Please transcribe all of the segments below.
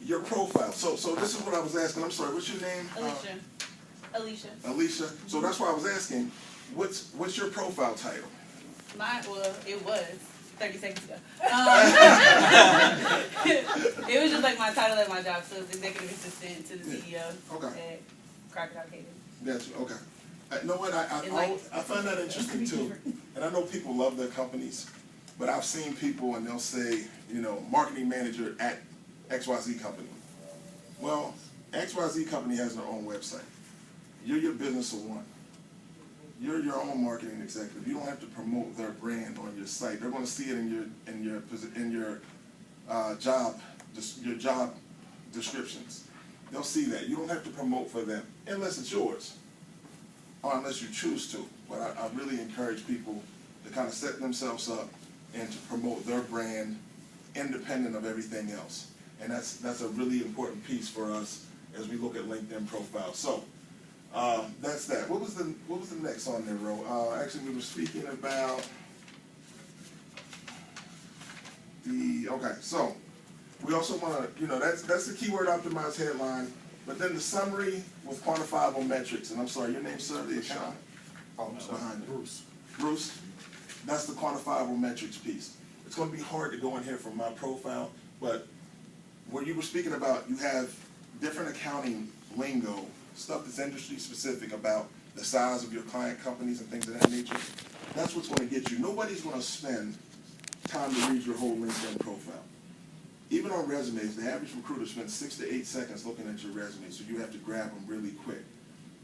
your profile. So this is what I was asking. I'm sorry, what's your name? Alicia. Alicia. So that's why I was asking, what's your profile title? Mine, well, it was 30 seconds ago. It was just like my title at my job, so it's executive assistant to the CEO at Crocodile Catering. Gotcha. Okay. You know what? I find that interesting too, and I know people love their companies, but I've seen people and they'll say, you know, marketing manager at XYZ company. Well, XYZ company has their own website. You're your business of one. You're your own marketing executive. You don't have to promote their brand on your site. They're going to see it in your job descriptions. They'll see that. You don't have to promote for them unless it's yours, or unless you choose to. But I really encourage people to kind of set themselves up and to promote their brand independent of everything else. And that's a really important piece for us as we look at LinkedIn profiles. So that's that. What was the next on there, Ro? Actually, we were speaking about okay. So we also want to, you know, that's the keyword optimized headline. But then the summary with quantifiable metrics. And I'm sorry, your name, sir, the accountant? Oh, I'm sorry. Bruce. Bruce. That's the quantifiable metrics piece. It's going to be hard to go in here from my profile, but when you were speaking about, you have different accounting lingo, stuff that's industry specific about the size of your client companies and things of that nature. That's what's going to get you. Nobody's going to spend time to read your whole LinkedIn profile. Even on resumes, the average recruiter spends 6 to 8 seconds looking at your resume, so you have to grab them really quick.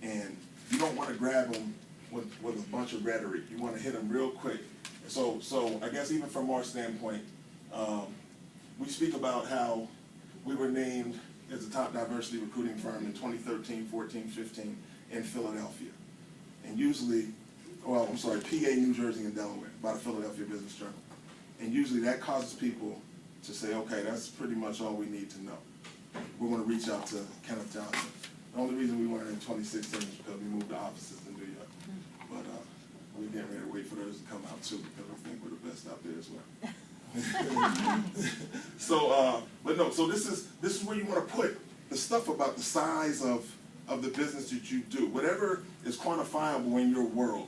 And you don't want to grab them with a bunch of rhetoric. You want to hit them real quick. So I guess even from our standpoint, we speak about how we were named as a top diversity recruiting firm in 2013, 14, 15 in Philadelphia. And usually, well, I'm sorry, PA, New Jersey, and Delaware, by the Philadelphia Business Journal. And usually that causes people to say, okay, that's pretty much all we need to know. We're going to reach out to Kenneth Johnson. The only reason we weren't in 2016 is because we moved the offices to New York. But we're getting ready to wait for those to come out too, because I think we're the best out there as well. So this is where you want to put the stuff about the size of the business that you do. Whatever is quantifiable in your world.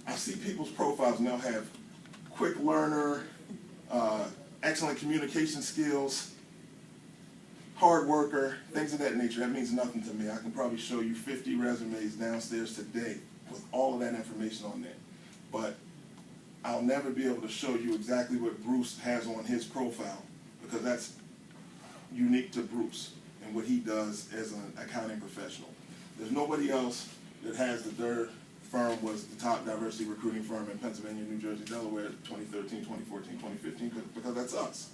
I see people's profiles now have quick learner, excellent communication skills, hard worker, things of that nature. That means nothing to me. I can probably show you 50 resumes downstairs today with all of that information on there. But I'll never be able to show you exactly what Bruce has on his profile, because that's unique to Bruce and what he does as an accounting professional. There's nobody else that has their firm was the top diversity recruiting firm in Pennsylvania, New Jersey, Delaware, 2013, 2014, 2015, because that's us.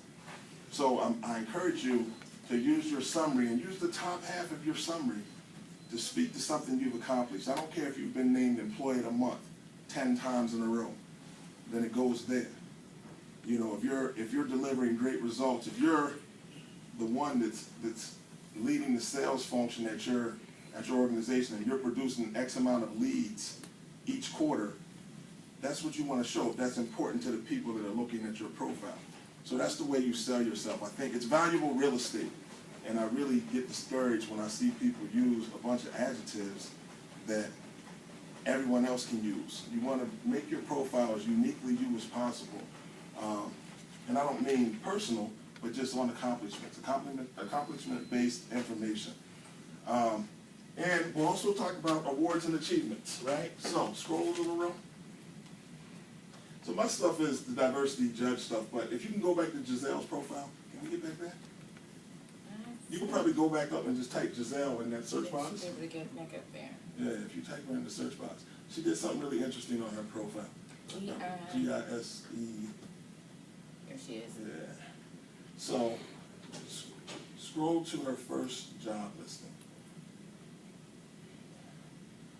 So I encourage you to use your summary and use the top half of your summary to speak to something you've accomplished. I don't care if you've been named Employee of the Month 10 times in a row, then it goes there. You know, if you're delivering great results, if you're the one that's leading the sales function at your organization and you're producing X amount of leads each quarter, that's what you want to show if that's important to the people that are looking at your profile. So that's the way you sell yourself. I think it's valuable real estate, and I really get discouraged when I see people use a bunch of adjectives that everyone else can use. You want to make your profile as uniquely you as possible. And I don't mean personal, but just on accomplishments, accomplishment-based information. And we'll also talk about awards and achievements, right? So, scroll a little row. So my stuff is the diversity judge stuff, but if you can go back to Giselle's profile, can we get back there? You can probably go back up and just type Giselle in that search box. Able to get back up there. Yeah, if you type her in the search box. She did something really interesting on her profile. G-I-S-E. There she is. Yeah. So, scroll to her first job listing.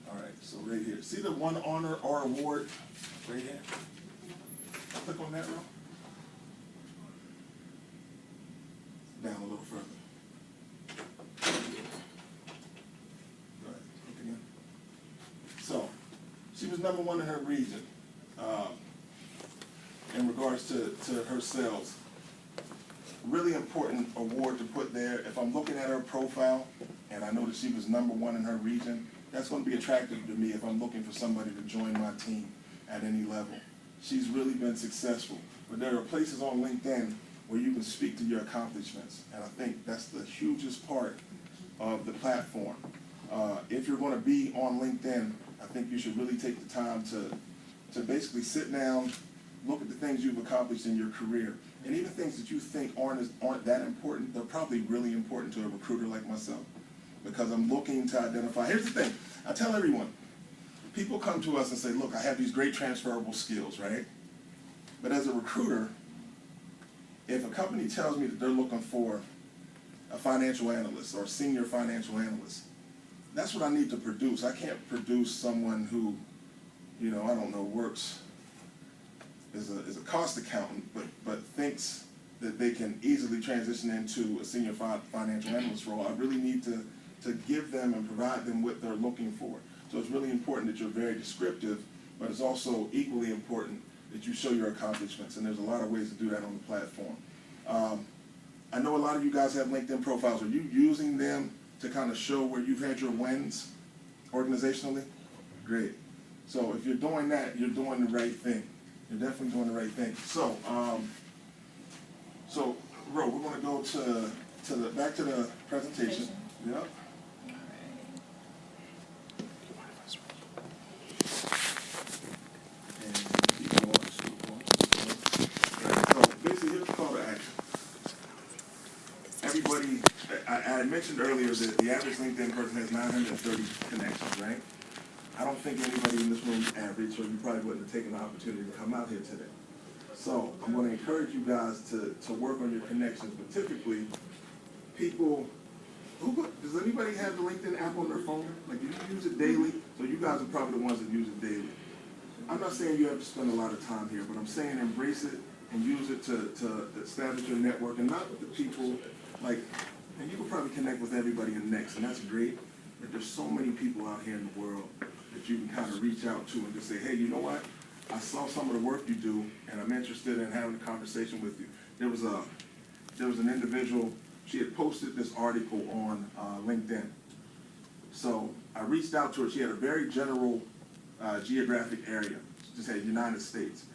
All right, so right here. See the one honor or award right here? Click on that row. Down a little further. Go ahead, click again. So, she was #1 in her region in regards to her sales. really important award to put there. If I'm looking at her profile and I know that she was #1 in her region, that's going to be attractive to me if I'm looking for somebody to join my team at any level. She's really been successful. But there are places on LinkedIn where you can speak to your accomplishments. And I think that's the hugest part of the platform. If you're going to be on LinkedIn, I think you should really take the time to basically sit down, look at the things you've accomplished in your career. And even things that you think aren't that important, they're probably really important to a recruiter like myself. Because I'm looking to identify. Here's the thing. I tell everyone, people come to us and say, look, I have these great transferable skills, right? But as a recruiter, if a company tells me that they're looking for a financial analyst or a senior financial analyst, that's what I need to produce. I can't produce someone who, I don't know, works as a cost accountant, but thinks that they can easily transition into a senior financial analyst role. I really need to give them and provide them what they're looking for. So it's really important that you're very descriptive, but it's also equally important that you show your accomplishments, and there's a lot of ways to do that on the platform. I know a lot of you guys have LinkedIn profiles. Are you using them to kind of show where you've had your wins organizationally? Great. So if you're doing that, you're doing the right thing. You're definitely doing the right thing. So, Ro, we're going to go back to the presentation. Yep. Everybody, I mentioned earlier that the average LinkedIn person has 930 connections, right? I don't think anybody in this room is average, or you probably wouldn't have taken the opportunity to come out here today. So I'm going to encourage you guys to work on your connections, but typically, people, does anybody have the LinkedIn app on their phone? Like, do you use it daily? So you guys are probably the ones that use it daily. I'm not saying you have to spend a lot of time here, but I'm saying embrace it and use it to establish your network, and not with the people, and you can probably connect with everybody in Next, and that's great, but there's so many people out here in the world that you can kind of reach out to and just say, hey, you know what? I saw some of the work you do, and I'm interested in having a conversation with you. There was an individual, she had posted this article on LinkedIn. So I reached out to her. She had a very general geographic area. She just said United States.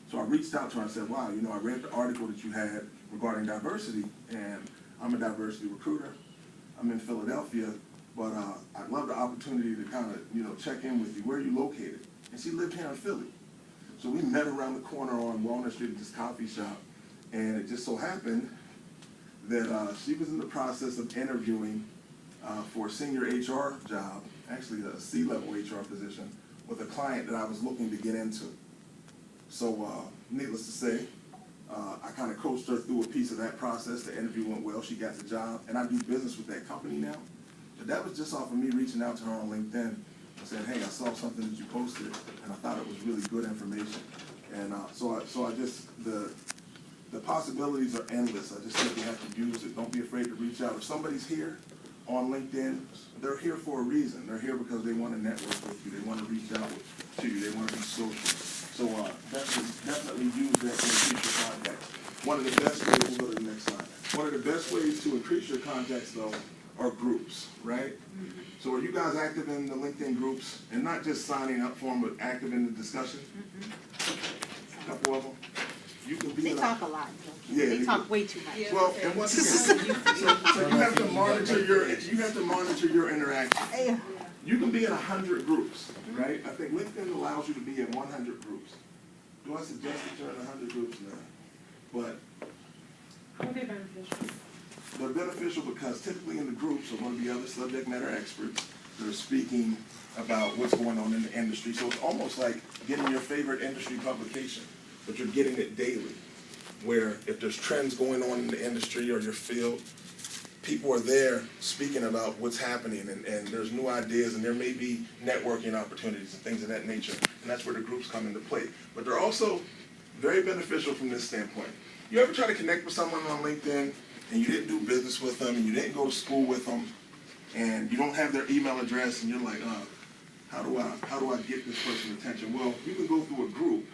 So I reached out to her and said, wow, I read the article that you had regarding diversity, and I'm a diversity recruiter. I'm in Philadelphia, but I'd love the opportunity to kind of, check in with you. Where are you located? And she lived here in Philly. So we met around the corner on Walnut Street at this coffee shop, and it just so happened that she was in the process of interviewing for a senior HR job, actually a C-level HR position, with a client that I was looking to get into. So needless to say, I kind of coached her through a piece of that process. The interview went well. She got the job, and I do business with that company now. But that was just off of me reaching out to her on LinkedIn. I said, hey, I saw something that you posted, and I thought it was really good information. And so I just, the possibilities are endless. I just think you have to use it. Don't be afraid to reach out. If somebody's here on LinkedIn, they're here for a reason. They're here because they want to network with you. They want to reach out to you. They want to be social. So definitely use that to increase your contacts. One of the best ways, we'll go to the next slide. One of the best ways to increase your contacts, though, are groups, right? Mm-hmm. So are you guys active in the LinkedIn groups? And not just signing up for them, but active in the discussion? Mm-hmm. A couple of them. You can be they talk a lot. Yeah, they talk way too much. Yeah. Well, and once again, so you have to monitor your interaction. Yeah. You can be in 100 groups, right? I think LinkedIn allows you to be in 100 groups. Do I suggest that you're in 100 groups now? But Are they beneficial? they're beneficial because typically in the groups are going to be other subject matter experts that are speaking about what's going on in the industry. So it's almost like getting your favorite industry publication, but you're getting it daily, where if there's trends going on in the industry or your field, people are there speaking about what's happening, and there's new ideas, and there may be networking opportunities and things of that nature, and that's where the groups come into play. But they're also very beneficial from this standpoint. You ever try to connect with someone on LinkedIn, and you didn't do business with them, and you didn't go to school with them, and you don't have their email address, and you're like, how do I get this person's attention? Well, you can go through a group.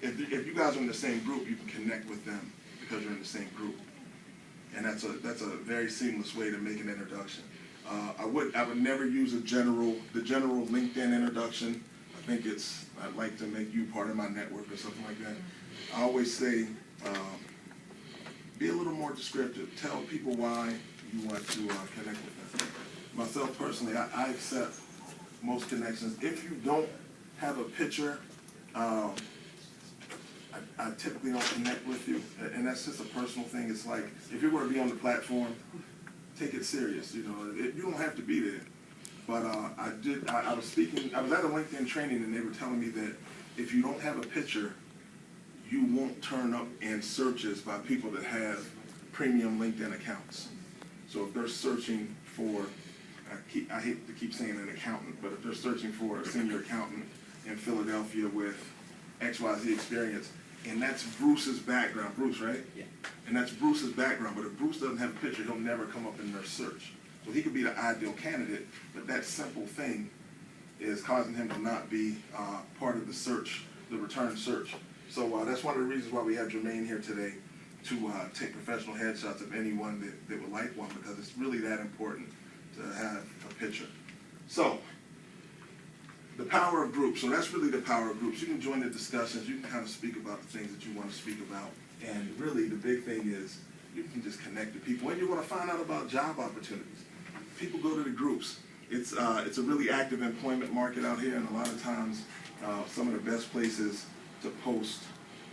If you guys are in the same group, you can connect with them because you're in the same group. and that's a very seamless way to make an introduction. I would never use the general LinkedIn introduction. I think I'd like to make you part of my network or something like that. I always say, be a little more descriptive. Tell people why you want to connect with them. Myself personally, I accept most connections. If you don't have a picture, I typically don't connect with you, and that's just a personal thing. It's like, if you're going to be on the platform, take it serious. You know, you don't have to be there. But I was at a LinkedIn training, and they were telling me that if you don't have a picture, you won't turn up in searches by people that have premium LinkedIn accounts. So if they're searching for, I hate to keep saying an accountant, but if they're searching for a senior accountant in Philadelphia with XYZ experience, and that's Bruce's background, Bruce, right? Yeah. And that's Bruce's background, but if Bruce doesn't have a picture, he'll never come up in their search. So he could be the ideal candidate, but that simple thing is causing him to not be part of the search, the return search. So that's one of the reasons why we have Jermaine here today, to take professional headshots of anyone that would like one, because it's really that important to have a picture. So, the power of groups. So that's really the power of groups. You can join the discussions. You can kind of speak about the things that you want to speak about. And really, the big thing is you can just connect to people. And you want to find out about job opportunities. People go to the groups. It's a really active employment market out here, and a lot of times some of the best places to post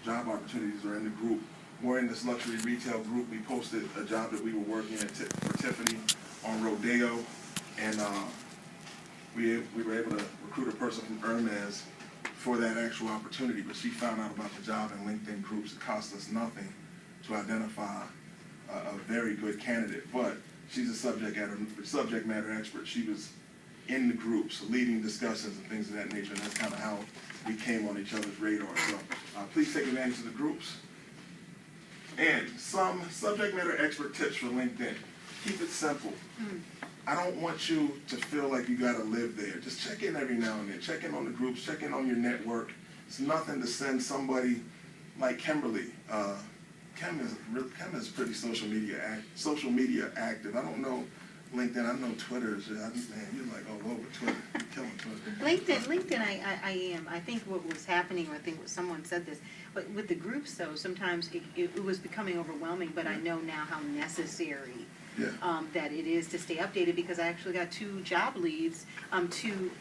job opportunities are in the group. We're in this luxury retail group. We posted a job that we were working at for Tiffany on Rodeo, and we were able to recruit a person from Hermes for that actual opportunity, but she found out about the job in LinkedIn groups. It cost us nothing to identify a very good candidate, but she's a subject matter expert. She was in the groups, leading discussions and things of that nature, and that's kind of how we came on each other's radar. So please take advantage of the groups. And some subject matter expert tips for LinkedIn. Keep it simple. I don't want you to feel like you got to live there. Just check in every now and then. Check in on the groups. Check in on your network. It's nothing to send somebody like Kimberly. Kim is pretty social media active. I don't know LinkedIn. I know Twitter. Man, you're like all over Twitter. You're killing Twitter. LinkedIn, I am. I think what was happening, or I think someone said this, but with the groups though, sometimes it was becoming overwhelming. But I know now how necessary that it is to stay updated, because I actually got 2 job leads, 2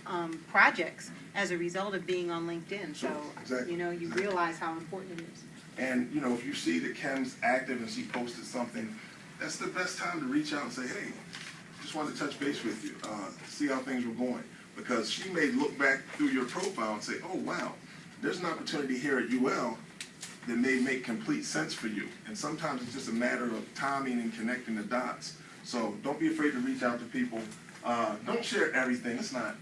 projects as a result of being on LinkedIn. So exactly. You realize how important it is. And if you see that Kim's active and she posted something, that's the best time to reach out and say, hey, just wanted to touch base with you, see how things were going. Because she may look back through your profile and say, oh, wow, there's an opportunity here at UL that may make complete sense for you. And sometimes it's just a matter of timing and connecting the dots. So don't be afraid to reach out to people. Don't share everything. It's not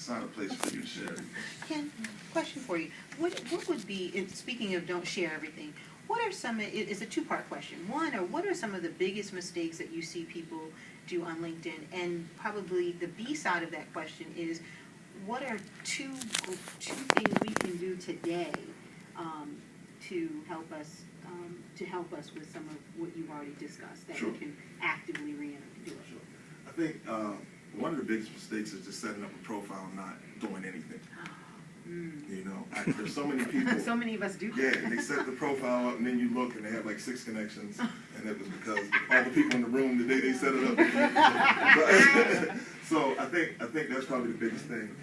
a place for you to share everything. Ken, question for you. What would be, speaking of don't share everything, what are some, it's a 2-part question. One, what are some of the biggest mistakes that you see people do on LinkedIn? And probably the B side of that question is, what are two things we can do today to help us with some of what you've already discussed, that Sure. we can actively do it? Sure. I think one of the biggest mistakes is just setting up a profile and not doing anything. There's so many people. So many of us do that. Yeah, they set the profile up, and then you look, and they have like 6 connections, and it was because all the people in the room the day they set it up. So I think that's probably the biggest thing.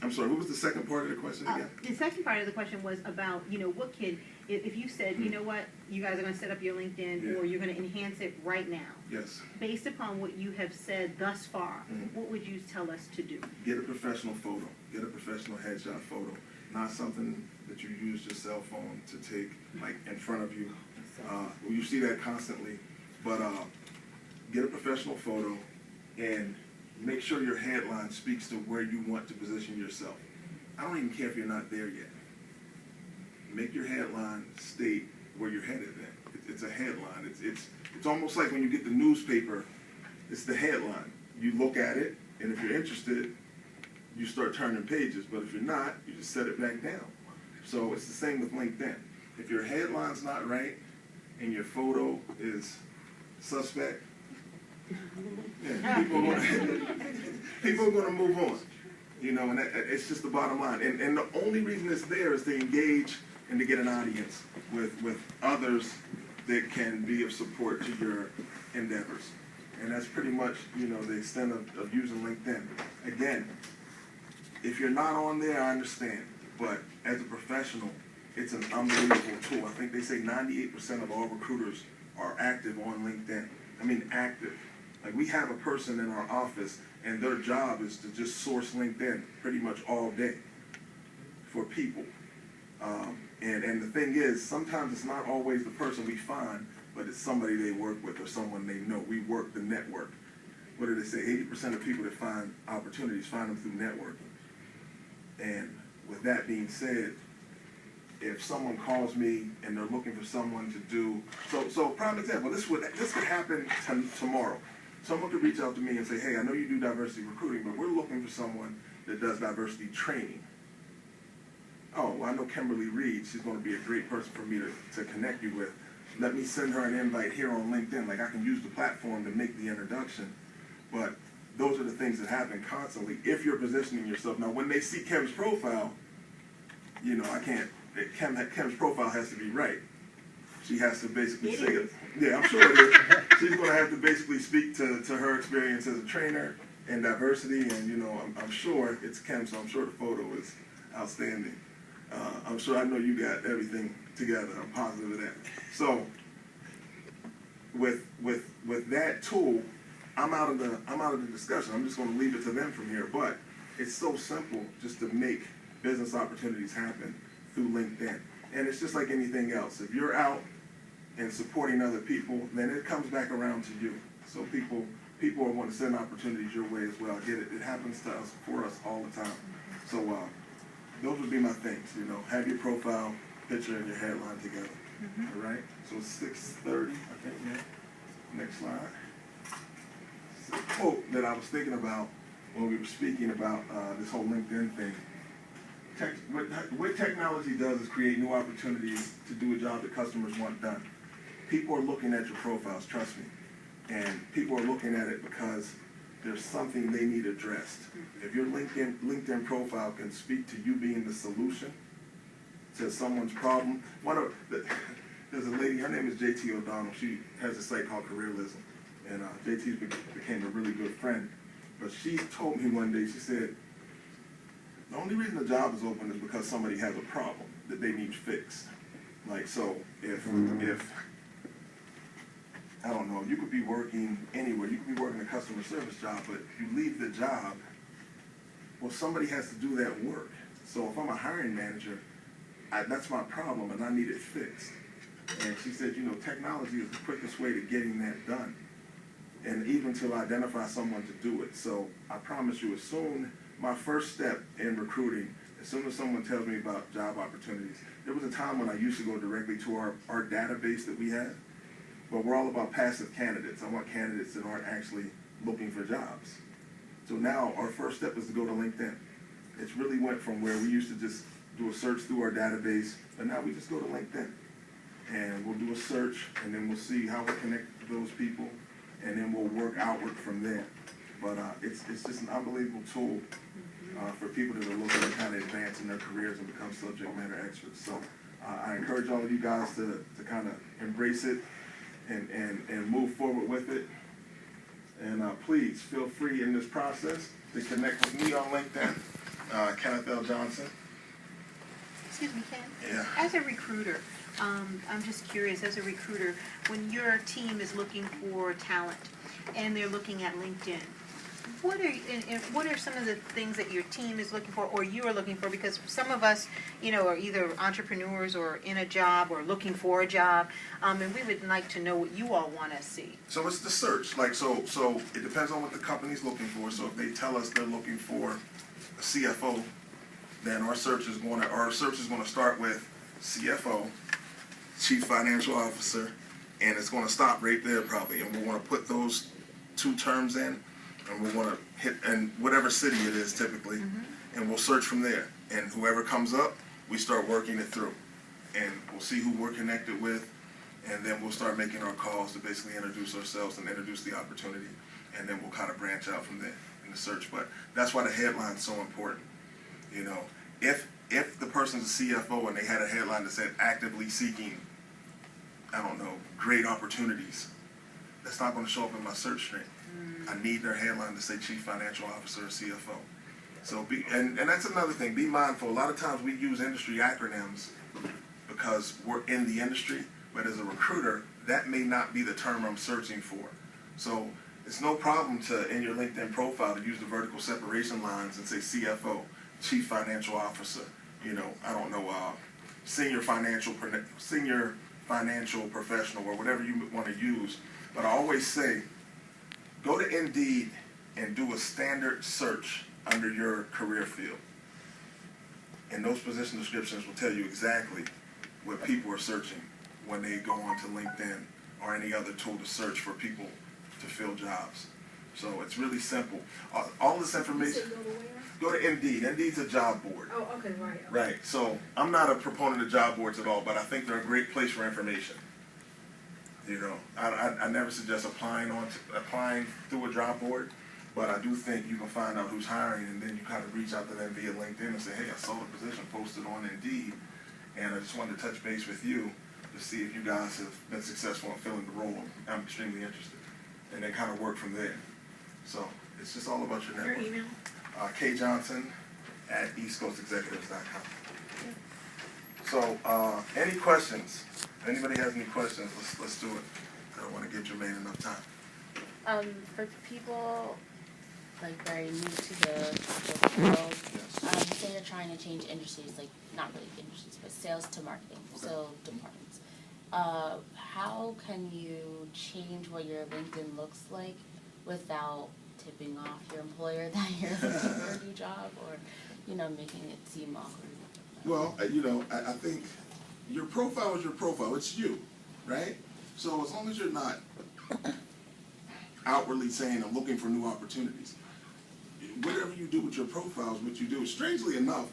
I'm sorry, what was the second part of the question again? The second part of the question was about, what can, if you said, you know what, you guys are going to set up your LinkedIn, or you're going to enhance it right now. Yes. Based upon what you have said thus far, what would you tell us to do? Get a professional photo. Get a professional headshot photo. Not something that you use your cell phone to take, like, in front of you. You see that constantly. But get a professional photo and make sure your headline speaks to where you want to position yourself. I don't even care if you're not there yet. Make your headline state where you're headed then. It's a headline. It's almost like when you get the newspaper, it's the headline. You look at it, and if you're interested, you start turning pages. But if you're not, you just set it back down. So it's the same with LinkedIn. if your headline's not right and your photo is suspect, yeah, people are gonna move on. You know, and it's just the bottom line. And the only reason it's there is to engage and to get an audience with others that can be of support to your endeavors. And that's pretty much, you know, the extent of using LinkedIn. Again, if you're not on there, I understand. But as a professional, it's an unbelievable tool. I think they say 98% of all recruiters are active on LinkedIn. I mean, active. Like, we have a person in our office, and their job is to just source LinkedIn pretty much all day for people. And the thing is, sometimes it's not always the person we find, but it's somebody they work with or someone they know. We work the network. What do they say? 80% of people that find opportunities find them through networking. And with that being said, if someone calls me and they're looking for someone to do, so prime example, this could happen tomorrow. Someone could reach out to me and say, hey, I know you do diversity recruiting, but we're looking for someone that does diversity training. Oh, well, I know Kimberly Reed. She's going to be a great person for me to connect you with. Let me send her an invite here on LinkedIn. Like, I can use the platform to make the introduction. But those are the things that happen constantly if you're positioning yourself. Now, when they see Kim's profile, you know, I can't. Kim's profile has to be right. She has to basically say it. Yeah, I'm sure it is. She's going to have to basically speak to her experience as a trainer and diversity. And, you know, I'm sure it's Kim, so I'm sure the photo is outstanding. I'm sure, I know you got everything together. I'm positive of that. So with that tool, I'm out of the discussion. I'm just going to leave it to them from here. But it's so simple just to make business opportunities happen through LinkedIn. And it's just like anything else. If you're out and supporting other people, then it comes back around to you. So people are going to send opportunities your way as well. I get it. It happens to us, for us all the time. So those would be my things, you know. Have your profile picture and your headline together. Mm-hmm. All right? So 6:30, I think, yeah. Next slide. It's a quote that I was thinking about when we were speaking about this whole LinkedIn thing. What technology does is create new opportunities to do a job that customers want done. People are looking at your profiles, trust me. And people are looking at it because there's something they need addressed. If your LinkedIn profile can speak to you being the solution to someone's problem. There's a lady, her name is JT O'Donnell. She has a site called Careerlism. And JT became a really good friend. But she told me one day, she said, the only reason the job is open is because somebody has a problem that they need fixed. Like, so if I don't know, you could be working anywhere. You could be working a customer service job, but you leave the job, well, somebody has to do that work. So if I'm a hiring manager, that's my problem, and I need it fixed. And she said, you know, technology is the quickest way to getting that done, and even to identify someone to do it. So I promise you, my first step in recruiting, as soon as someone tells me about job opportunities, there was a time when I used to go directly to our database that we had. But we're all about passive candidates. I want candidates that aren't actually looking for jobs. So now our first step is to go to LinkedIn. It's really went from where we used to just do a search through our database, but now we just go to LinkedIn. And we'll do a search, and then we'll see how we connect to those people, and then we'll work outward from there. But it's just an unbelievable tool for people that are looking to kind of advance in their careers and become subject matter experts. So I encourage all of you guys to kind of embrace it and move forward with it. And please feel free in this process to connect with me on LinkedIn, Kenneth L. Johnson. Excuse me, Ken? Yeah. As a recruiter, I'm just curious, as a recruiter, when your team is looking for talent and they're looking at LinkedIn, what are some of the things that your team is looking for or you are looking for? Because some of us, you know, are either entrepreneurs or in a job or looking for a job, and we would like to know what you all want to see. So it's the search. Like, so it depends on what the company's looking for. So if they tell us they're looking for a CFO, then our search is going to start with CFO, Chief Financial Officer, and it's going to stop right there probably. And we want to put those two terms in, and we want to hit in whatever city it is typically, and we'll search from there. And whoever comes up, we start working it through. and we'll see who we're connected with, and then we'll start making our calls to basically introduce ourselves and introduce the opportunity, and then we'll kind of branch out from there in the search. But that's why the headline's so important. You know, if the person's a CFO and they had a headline that said actively seeking, I don't know, great opportunities, that's not going to show up in my search string. I need their headline to say Chief Financial Officer or CFO. So and that's another thing, be mindful. A lot of times we use industry acronyms because we're in the industry, but as a recruiter, that may not be the term I'm searching for. So it's no problem to, in your LinkedIn profile, to use the vertical separation lines and say CFO, Chief Financial Officer, you know, I don't know, senior financial professional, or whatever you want to use. But I always say, go to Indeed and do a standard search under your career field. And those position descriptions will tell you exactly what people are searching when they go onto LinkedIn or any other tool to search for people to fill jobs. So it's really simple. All this information, go to Indeed. Indeed's a job board. Oh, okay, right. Okay. Right. So I'm not a proponent of job boards at all, but I think they're a great place for information. You know, I never suggest applying through a job board, but I do think you can find out who's hiring, and then you kind of reach out to them via LinkedIn and say, hey, I saw the position posted on Indeed, and I just wanted to touch base with you to see if you guys have been successful in filling the role. I'm extremely interested. And then kind of work from there. So it's just all about your network. Your email? kjohnson@eastcoastexecutives.com. So any questions? If anybody has any questions, let's do it. I don't want to give Jermaine enough time. For people like very new to the field, say you're trying to change industries, like not really industries, but sales to marketing, so departments. How can you change what your LinkedIn looks like without tipping off your employer that you're looking for a new job, or, you know, making it seem awkward? Well, you know, I think your profile is your profile. It's you, right? So as long as you're not outwardly saying I'm looking for new opportunities, whatever you do with your profile is what you do. Strangely enough,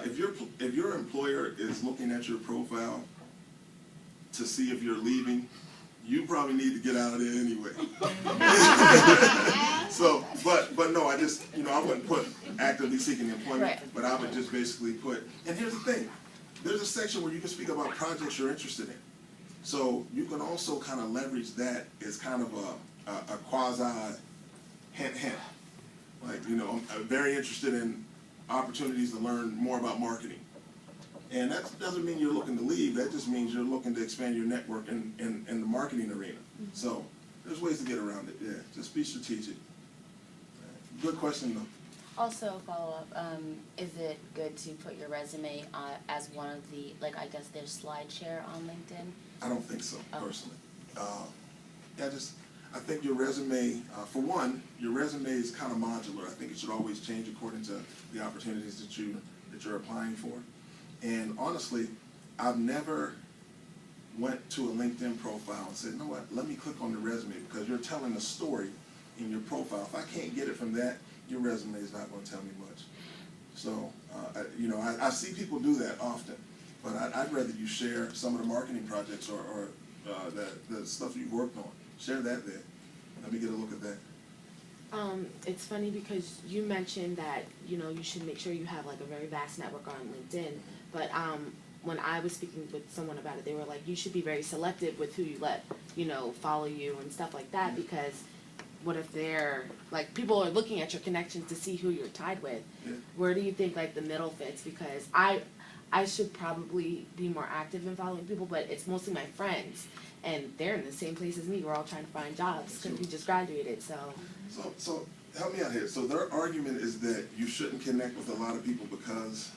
if your employer is looking at your profile to see if you're leaving, you probably need to get out of there anyway. So, but no, I just, you know, I wouldn't put actively seeking employment, Right. but I would just basically put, and here's the thing, there's a section where you can speak about projects you're interested in. So you can also kind of leverage that as kind of a quasi hint. Like, you know, I'm very interested in opportunities to learn more about marketing. And that doesn't mean you're looking to leave, that just means you're looking to expand your network in the marketing arena. Mm-hmm. So there's ways to get around it, yeah. Just be strategic. Good question though. Also, follow up, is it good to put your resume as one of the, like, I guess there's slide share on LinkedIn? I don't think so, personally. I think your resume, for one, your resume is kind of modular. I think it should always change according to the opportunities that you're applying for. And honestly, I've never went to a LinkedIn profile and said, you know what, let me click on the resume, because you're telling a story in your profile. If I can't get it from that, your resume is not going to tell me much. So, you know, I see people do that often, but I'd rather you share some of the marketing projects or the stuff you've worked on. Share that there. Let me get a look at that. It's funny because you mentioned that, you know, you should make sure you have like a very vast network on LinkedIn, but when I was speaking with someone about it, they were like, you should be very selective with who you let, you know, follow you and stuff like that, because what if they're, like, people are looking at your connections to see who you're tied with. Yeah. Where do you think, like, the middle fits? Because I should probably be more active in following people, but it's mostly my friends, and they're in the same place as me. We're all trying to find jobs because we just graduated, so help me out here. So their argument is that you shouldn't connect with a lot of people because